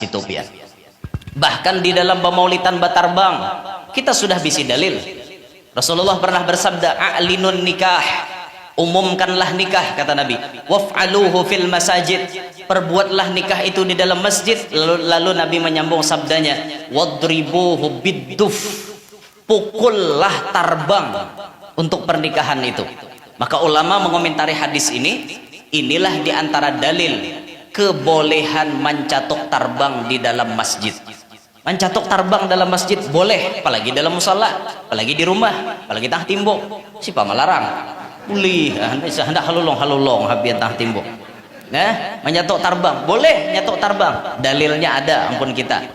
itu pian. Bahkan di dalam pemaulitan batarbang kita sudah bisi dalil. Rasulullah pernah bersabda, a'linun nikah, umumkanlah nikah, kata Nabi. Waf'aluhu fil masajid, perbuatlah nikah itu di dalam masjid. Lalu Nabi menyambung sabdanya, wadribuhu bidduf, pukullah tarbang untuk pernikahan itu. Maka ulama mengomentari hadis ini, inilah diantara dalil kebolehan mencatok tarbang di dalam masjid. Mencatok tarbang dalam masjid boleh, apalagi dalam musala, apalagi di rumah, apalagi tah timbok. Siapa melarang? Boleh, hendak halulong habian tah timbok. Nah, mencatok tarbang boleh, nyatok tarbang. Dalilnya ada, ampun kita.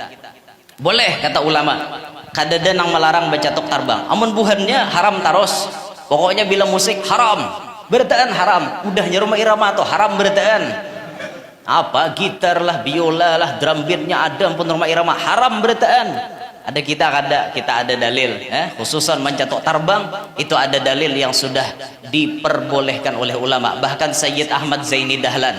Boleh kata ulama. Kadada nang melarang mencatok tarbang. Amun buhannya haram taros. Pokoknya bila musik haram, bertaan haram. Udahnya rumah irama atau haram bertaan. Apa gitar lah, biola lah, drum beatnya ada pun rumah irama haram bertaan. Ada kita ada dalil, khususan mencatok tarbang itu ada dalil yang sudah diperbolehkan oleh ulama. Bahkan Sayyid Ahmad Zaini Dahlan,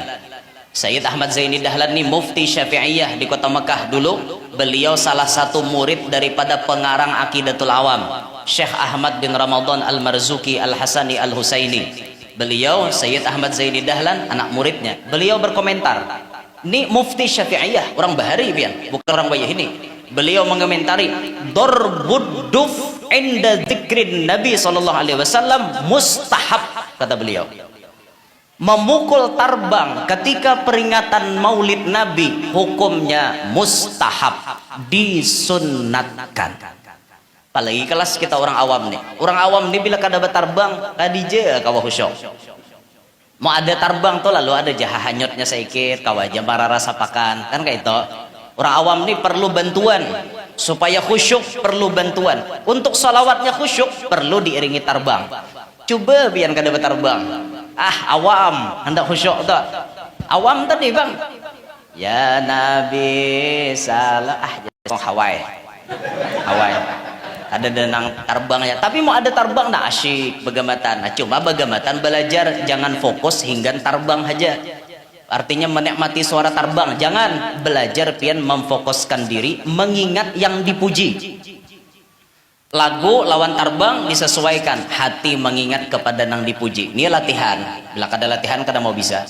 Sayyid Ahmad Zaini Dahlan ini mufti Syafi'iyah di kota Mekah dulu. Beliau salah satu murid daripada pengarang Aqidatul Awam, Syekh Ahmad bin Ramadan Al-Marzuki Al-Hasani Al-Husaini. Beliau Sayyid Ahmad Zaini Dahlan anak muridnya. Beliau berkomentar, ini mufti Syafi'iyah, orang Bahari pian, bukan orang Bayah ini. Beliau mengomentari, darbud duf inda dzikrin Nabi sallallahu alaihi wasallam mustahab, kata beliau. Memukul tarbang ketika peringatan Maulid Nabi hukumnya mustahab, disunnatkan. Apalagi kelas kita orang awam nih. Orang awam nih bila kada bertarbang kadije kawa khusyuk. Mau ada tarbang tuh lalu ada jaha hanyutnya sedikit kawaja marara sapakan kan kayak itu. Orang awam nih perlu bantuan supaya khusyuk, perlu bantuan. Untuk salawatnya khusyuk perlu diiringi tarbang. Coba biar kada bertarbang. Awam hendak khusyuk tuh. Awam tadi bang. Ya Nabi salah jadi Hawaii. Ada denang tarbangnya, tapi mau ada tarbang nak asyik begamatan. Nah, cuma begamatan belajar jangan fokus hingga tarbang aja. Artinya menikmati suara tarbang, jangan belajar pian memfokuskan diri mengingat yang dipuji. Lagu lawan tarbang disesuaikan, hati mengingat kepada nang dipuji. Ini latihan. Bila kada latihan kada mau bisa.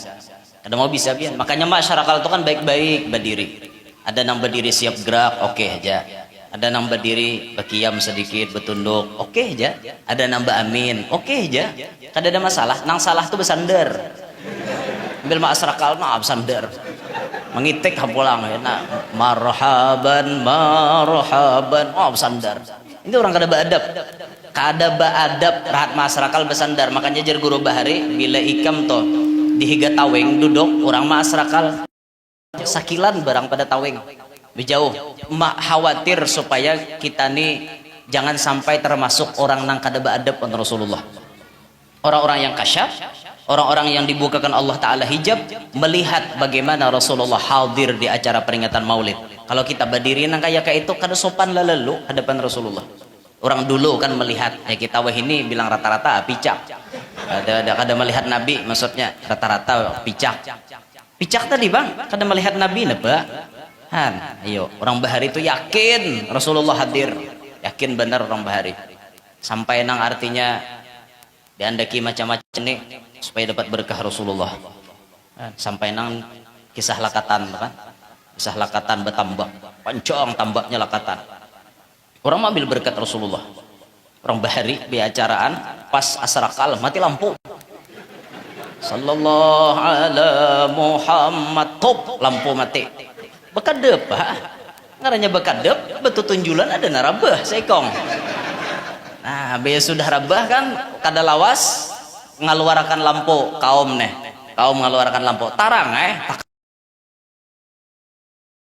Kada mau bisa pian. Makanya masyarakat itu kan baik-baik berdiri. Ada nang berdiri siap gerak, oke aja. Ada nang berdiri berkiam sedikit bertunduk, oke aja. Ada nang amin, oke aja. Kada ada masalah. Nang salah tuh bersandar. Ambil masyarakat nah bersandar. Mengitik hapulang ya nak marhaban oh bersandar. Ini orang kada beadab. Kada beadab rahat masyarakat bersandar. Makanya jar guru bahari bila ikam toh dihiga taweng duduk orang masyarakat sakilan barang pada taweng. Jauh khawatir supaya kita nih jangan sampai termasuk orang nang kada beadab dengan Rasulullah. Orang-orang yang kasyaf, orang-orang yang dibukakan Allah Ta'ala hijab, melihat bagaimana Rasulullah hadir di acara peringatan Maulid. Kalau kita berdiri nang kayak itu kada sopan lalu hadapan Rasulullah. Orang dulu kan melihat ya kita wah ini bilang rata-rata picak. Ada kada melihat Nabi, maksudnya rata-rata picak. Picak tadi bang, kada melihat Nabi napa? Ayo orang Bahari itu yakin Rasulullah hadir, yakin benar orang Bahari. Sampai nang artinya diandaki macam-macam nih supaya dapat berkah Rasulullah. Sampai nang kisah lakatan kan, kisah lakatan bertambak, panjang tambaknya lakatan. Orang ambil berkat Rasulullah. Orang Bahari di acaraan pas asrakal mati lampu. Sallallahu ala Muhammad top lampu mati. Bekadep ngarannya bekadep betul tunjulan ada narabah seikong. Nah biar sudah rabah kan kada lawas ngaluarakan lampu kaum ngaluarakan lampu tarang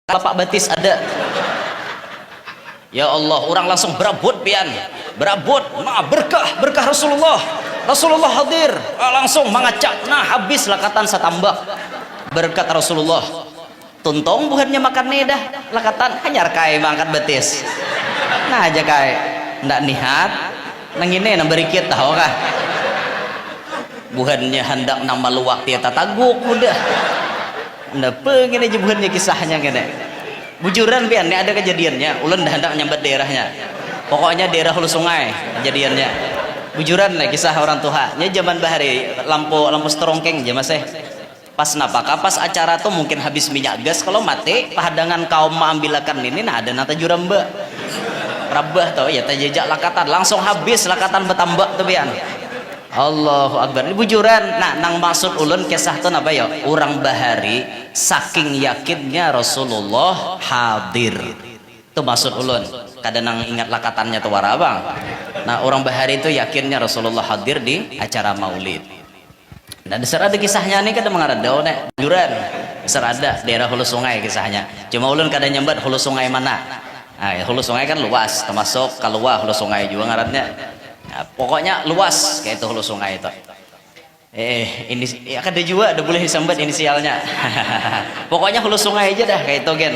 bapak batis ada. Ya Allah orang langsung berabut pian berabut berkah Rasulullah hadir langsung mengacak nah habis lakatan satambak berkat Rasulullah. Tuntung bukannya makan dah lakatan hanyar kai mangkat betis nah aja kai ndak nihat nang ini nang berikit tahu kah bukannya hendak nama luwak dia tataguk udah ndak pengen aja bukannya kisahnya kene Bujuran pian, ini ada kejadiannya. Ulun dah hendak nyambat daerahnya. Pokoknya daerah hulu sungai kejadiannya. Bujuran lah kisah orang tua. Nya zaman bahari lampu setrongkeng aja masih. Pas napaka pas acara tuh mungkin habis minyak gas kalau mati pahadangan kaum ambilakan ini nah ada nata juramba. Rabah tau ya tajajak lakatan langsung habis lakatan betambak tuh pian. Allahu Akbar. Ini bujuran. Nah, nang maksud ulun kisah tuh apa ya? Orang bahari saking yakinnya Rasulullah hadir. Itu maksud ulun. Kadang nang ingat lakatannya tuh warabang. Nah, orang bahari itu yakinnya Rasulullah hadir di acara Maulid. Dan besar ada kisahnya nih kada mengaradau nek bujuran. Besar ada daerah hulu sungai kisahnya. Cuma ulun kada nyambat hulu sungai mana. Nah, hulu sungai kan luas, termasuk Kalua hulu sungai juga ngarannya. Nah, pokoknya luas kayak itu hulu sungai itu. Ini ya kada juga ada boleh disambat inisialnya. Pokoknya hulu sungai aja dah kayak itu gen.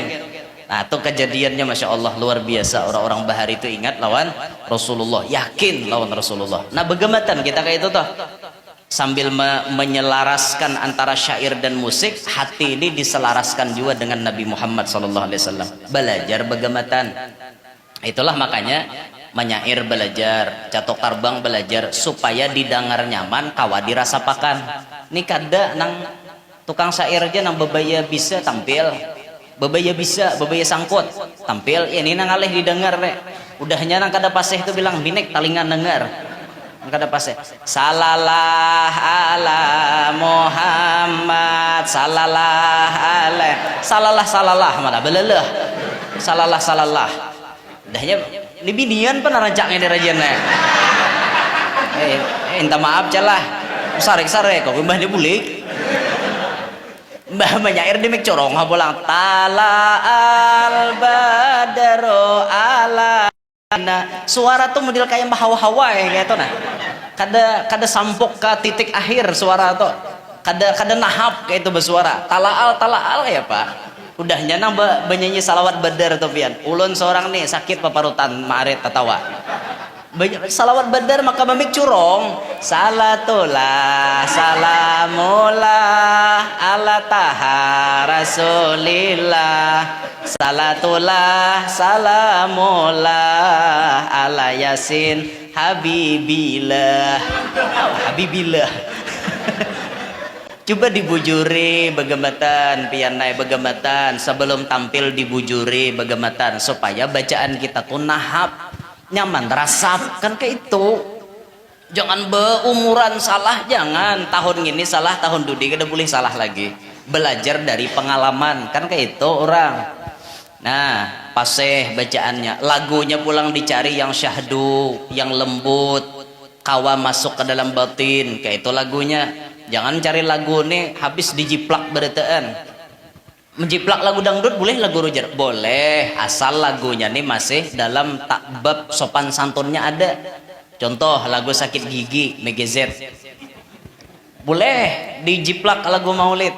Nah, itu kejadiannya masya Allah luar biasa. Orang-orang bahari itu ingat lawan Rasulullah, yakin lawan Rasulullah. Nah, begematan kita kayak itu toh. Sambil menyelaraskan antara syair dan musik, hati ini diselaraskan juga dengan Nabi Muhammad SAW. Belajar begematan. Itulah makanya menyair belajar, catok tarbang belajar supaya didengar nyaman, kawa dirasa pakan. Ini kada nang tukang syair aja nang bebaya bisa tampil, bebaya bisa, bebaya sangkut tampil. Ini nang alih didengar rek. Udahnya nang kada paseh itu bilang binek talingan dengar. Kada paseh. Salalah ala Muhammad, salalah ala, salalah mana belelah, salalah. Dahnya ini binian pun rancaknya di rajana. Minta maaf celah. Sarek kok mbah dia bulik. Mbah menyair di mek corong ha pulang. Tala al badro ala. Nah, suara tuh model kayak hawa-hawa ya gitu nah. Kada sampok ke titik akhir suara tuh. Kada nahap kayak itu bersuara. Talaal ya Pak. Udahnya nang benyanyi salawat badar tuh pian. Ulun seorang nih sakit paparutan maret tatawa. Salawat badar maka memik curong. Salatullah salamullah ala taha rasulillah. Salatullah salamullah ala yasin habibillah. Habibillah. Coba dibujuri begematan pianai begematan sebelum tampil dibujuri begematan supaya bacaan kita tuh nahap nyaman rasap kan kayak itu. Jangan beumuran salah, jangan tahun ini salah tahun dudi kada boleh salah lagi. Belajar dari pengalaman kan kayak itu orang. Nah, paseh bacaannya, lagunya pulang dicari yang syahdu, yang lembut, kawa masuk ke dalam batin, kayak itu lagunya. Jangan cari lagu nih habis dijiplak beretaan. Menjiplak lagu dangdut boleh, lagu rujar boleh, asal lagunya nih masih dalam takbab sopan santunnya ada. Contoh lagu sakit gigi Megazet. Boleh dijiplak lagu maulid.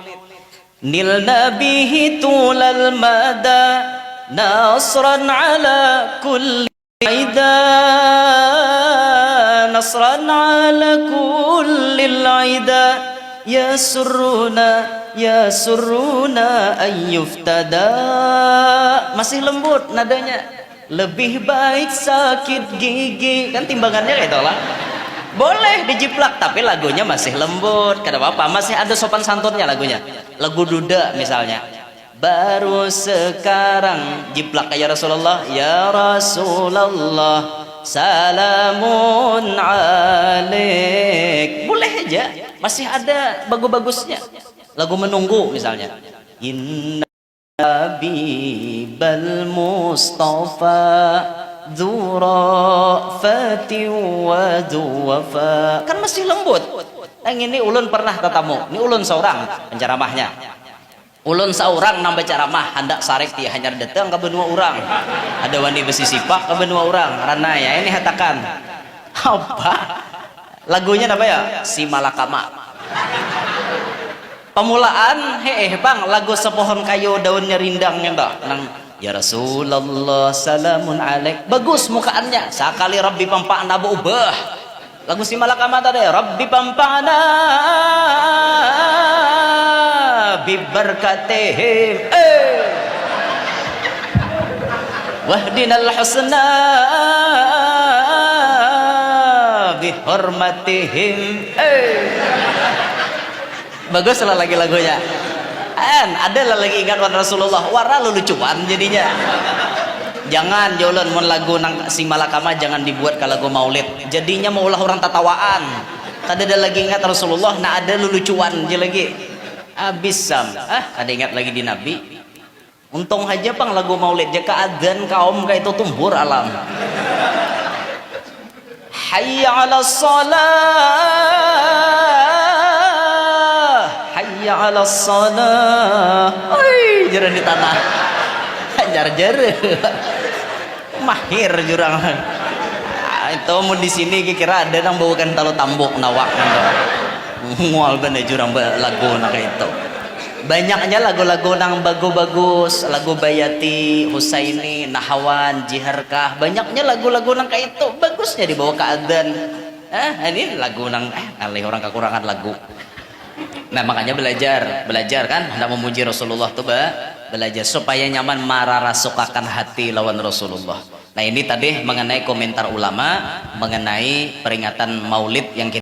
Nil nabihi tulal mada nasran ala kulli aida nasran ala kulli aida ya suruna ayyuftada. Masih lembut nadanya. Lebih baik sakit gigi kan timbangannya kayak itulah. Boleh dijiplak tapi lagunya masih lembut. Kada apa-apa, masih ada sopan santunnya lagunya. Lagu duda misalnya. Baru sekarang jiplak kayak Rasulullah, ya Rasulullah salamun alaik. Boleh aja, masih ada bagus-bagusnya. Lagu menunggu misalnya. Inna Habibal Mustafa Dzurafati wa duwafa. Kan masih lembut. Yang ini ulun pernah tetamu. Ini ulun seorang penceramahnya. Ulun seorang nambah ceramah hendak sarek ti hanya datang ke benua orang. Ada wani besi sipak ke benua orang. Karena ya ini hatakan. Apa? Lagunya apa ya? Si Malakama. Pemulaan bang lagu sepohon kayu daunnya rindang enggak nang ya Rasulullah salamun alaik. Bagus mukaannya. Sekali Rabbi pampakna ubah. Lagu si Malakama tadi Rabbi pampakna biberkatihim. wahdinal husna bihormatihim. Bagus lah lagi lagunya. Ada lah lagi ingat Rasulullah, wara lucuan jadinya. Jangan jolan mun lagu nang si Malakama jangan dibuat ke lagu maulid, jadinya maulah orang tatawaan. Tadi ada lagi ingat Rasulullah, nah ada lucuan je lagi. Habis sam, ada ingat lagi di Nabi. Untung aja pang lagu maulid jaka adzan kaum ka itu tumbur alam. Hayya 'alas shalah, hayya 'alas shalah. Oi, jaran di tanah. Jar-jar. Mahir jurang. Itu mau di sini kira ada nang bawakan talo tambok nawak. Mual bener jurang lagu nak itu. Banyaknya lagu-lagu nang bagus-bagus, lagu Bayati, Husaini, Nahawan, Jiharkah, banyaknya lagu-lagu nang kayak itu bagusnya dibawa ke adzan. Ini lagu nang alih orang kekurangan lagu. Nah makanya belajar kan, hendak memuji Rasulullah tuh belajar supaya nyaman mararasukakan hati lawan Rasulullah. Nah ini tadi mengenai komentar ulama mengenai peringatan Maulid yang kita